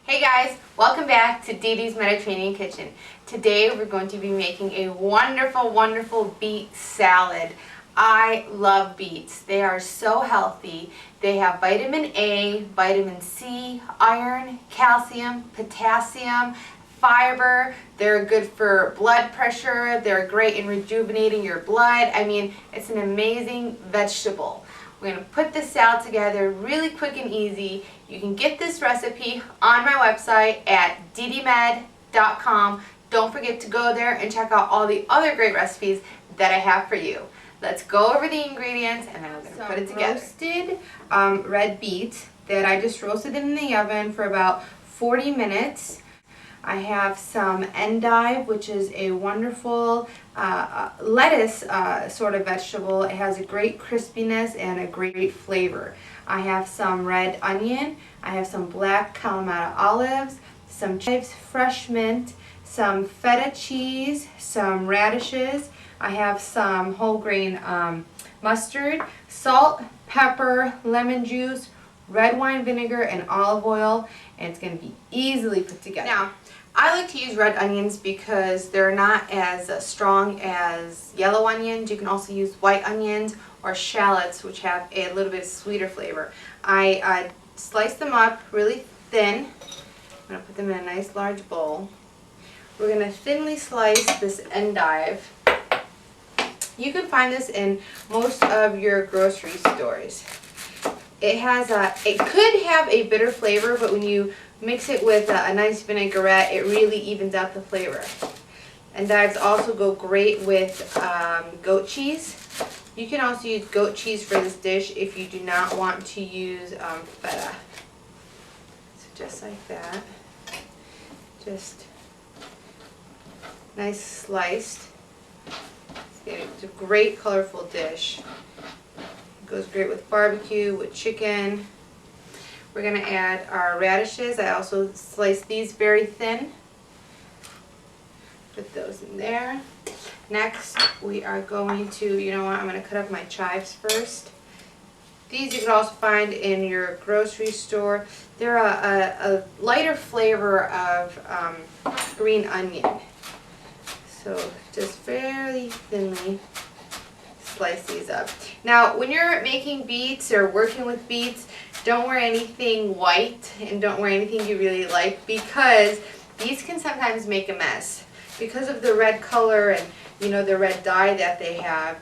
Hey guys, welcome back to Dede's Mediterranean Kitchen. Today we're going to be making a wonderful beet salad. I love beets. They are so healthy. They have vitamin A, vitamin C, iron, calcium, potassium, fiber. They're good for blood pressure. They're great in rejuvenating your blood. I mean, it's an amazing vegetable. We're going to put this salad together really quick and easy. You can get this recipe on my website at DedeMed.com. Don't forget to go there and check out all the other great recipes that I have for you. Let's go over the ingredients and then we're going to put it together. Roasted red beet that I just roasted in the oven for about 40 minutes. I have some endive, which is a wonderful lettuce sort of vegetable. It has a great crispiness and a great flavor. I have some red onion. I have some black Kalamata olives, some chives, fresh mint, some feta cheese, some radishes. I have some whole grain mustard, salt, pepper, lemon juice, red wine vinegar, and olive oil, and it's going to be easily put together. Now, I like to use red onions because they're not as strong as yellow onions. You can also use white onions or shallots, which have a little bit sweeter flavor. I slice them up really thin. I'm going to put them in a nice large bowl. We're going to thinly slice this endive. You can find this in most of your grocery stores. It could have a bitter flavor, but when you mix it with a nice vinaigrette, it really evens out the flavor. Endives also go great with goat cheese. You can also use goat cheese for this dish if you do not want to use feta. So just like that. Just nice sliced. It's a great colorful dish. It goes great with barbecue, with chicken. We're going to add our radishes. I also sliced these very thin. Put those in there. Next, we are going to, you know what, I'm going to cut up my chives first. These you can also find in your grocery store. They're a lighter flavor of green onion. So just fairly thinly slice these up. Now, when you're making beets or working with beets, don't wear anything white and don't wear anything you really like because these can sometimes make a mess. Because of the red color and the red dye that they have,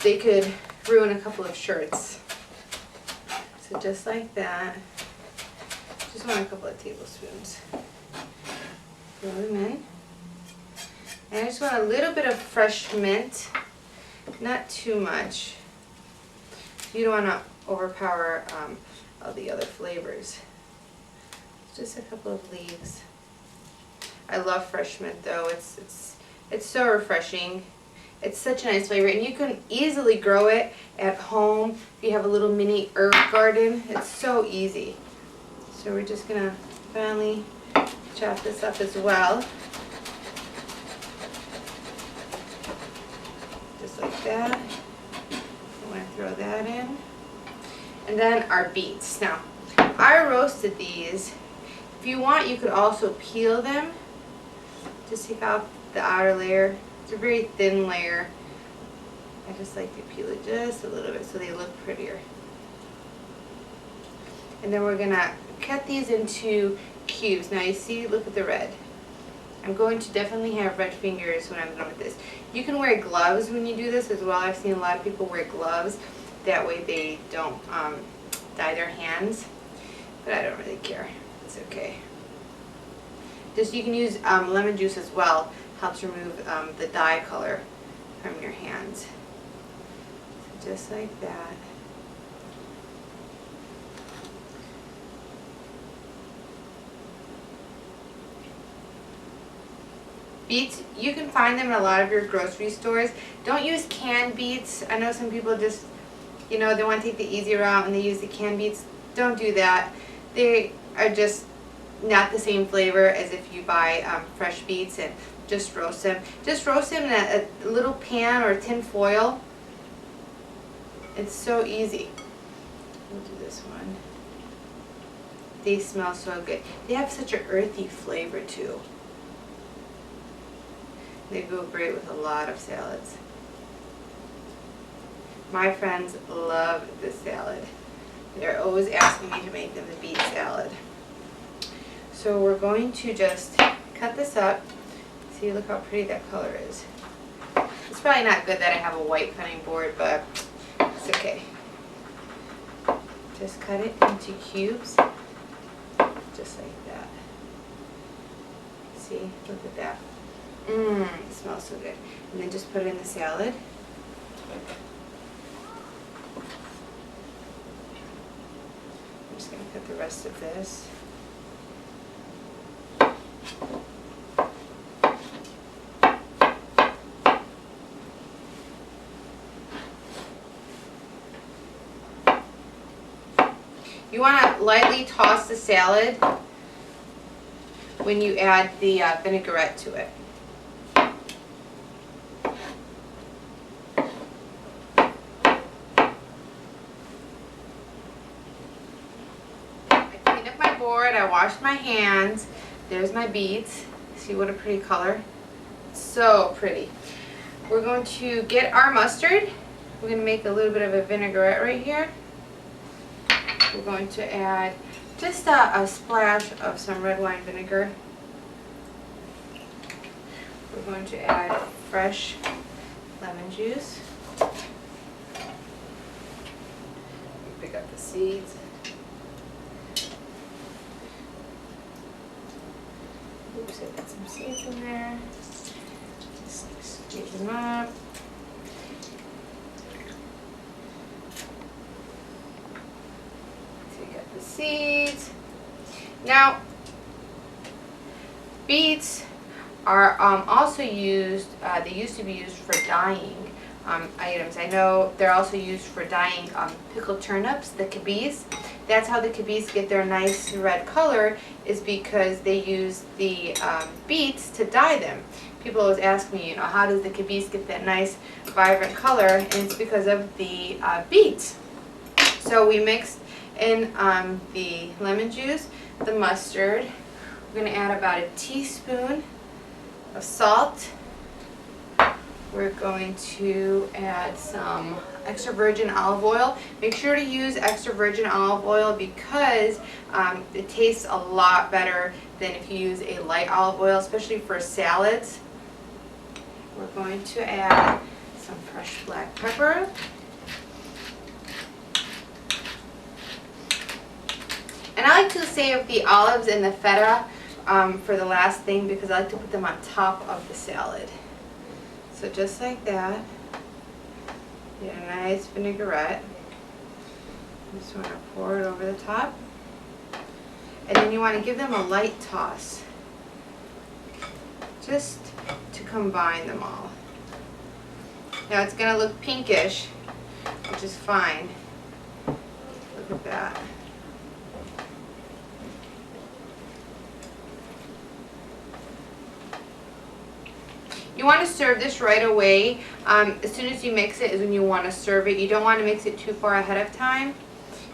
they could ruin a couple of shirts. So just like that, just want a couple of tablespoons. Throw them in. And I just want a little bit of fresh mint, not too much. You don't want to overpower all the other flavors. Just a couple of leaves. I love fresh mint though. It's so refreshing. It's such a nice flavor, and you can easily grow it at home if you have a little mini herb garden. It's so easy. So we're just gonna finally chop this up as well. Just like that. I'm going to throw that in. And then our beets. Now, I roasted these. If you want, you could also peel them. Just take off the outer layer. It's a very thin layer. I just like to peel it just a little bit so they look prettier. And then we're going to cut these into cubes. Now you see, look at the red. I'm going to definitely have red fingers when I'm done with this. You can wear gloves when you do this as well. I've seen a lot of people wear gloves. That way they don't dye their hands. But I don't really care. It's okay. Just you can use lemon juice as well. Helps remove the dye color from your hands. So just like that. Beets, you can find them in a lot of your grocery stores. Don't use canned beets. I know some people just, they want to take the easy route and they use the canned beets. Don't do that. They are just not the same flavor as if you buy fresh beets and just roast them. Just roast them in a little pan or tin foil. It's so easy. We'll do this one. They smell so good. They have such an earthy flavor too. They go great with a lot of salads. My friends love this salad. They're always asking me to make them the beet salad. So we're going to just cut this up. See, look how pretty that color is. It's probably not good that I have a white cutting board, but it's okay. Just cut it into cubes, just like that. See, look at that. It smells so good. And then just put it in the salad. I'm just going to cut the rest of this. You want to lightly toss the salad when you add the vinaigrette to it. I cleaned up my board, I washed my hands. There's my beets. See what a pretty color? So pretty. We're going to get our mustard. We're going to make a little bit of a vinaigrette right here. We're going to add just a splash of some red wine vinegar. We're going to add fresh lemon juice. Pick up the seeds. Oops, I got some seeds in there. Just squeeze them up. The seeds. Now, beets are also used, they used to be used for dyeing items. I know they're also used for dyeing pickled turnips, the kibis. That's how the kibis get their nice red color, is because they use the beets to dye them. People always ask me, you know, how does the kibis get that nice vibrant color? And it's because of the beets. So we mixed in the lemon juice, the mustard. We're going to add about a teaspoon of salt. We're going to add some extra virgin olive oil. Make sure to use extra virgin olive oil because it tastes a lot better than if you use a light olive oil, especially for salads. We're going to add some fresh black pepper. And I like to save the olives and the feta for the last thing because I like to put them on top of the salad. So just like that, get a nice vinaigrette. You just want to pour it over the top. And then you want to give them a light toss, just to combine them all. Now it's going to look pinkish, which is fine. Look at that. You want to serve this right away. As soon as you mix it is when you want to serve it. You don't want to mix it too far ahead of time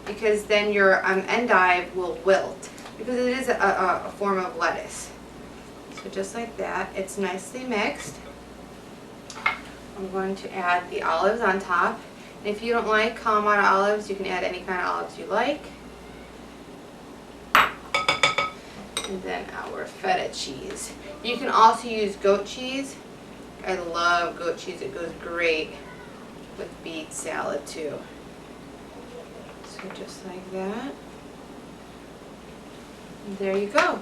because then your endive will wilt because it is a form of lettuce. So just like that, it's nicely mixed. I'm going to add the olives on top. And if you don't like Kalamata olives, you can add any kind of olives you like. And then our feta cheese. You can also use goat cheese. I love goat cheese. It goes great with beet salad too. So just like that. And there you go.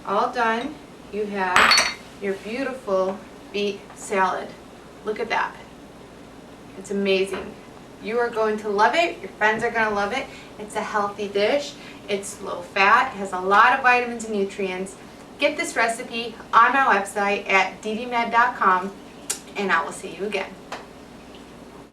All done. You have your beautiful beet salad. Look at that. It's amazing. You are going to love it. Your friends are going to love it. It's a healthy dish. It's low fat. It has a lot of vitamins and nutrients. Get this recipe on my website at DedeMed.com, and I will see you again.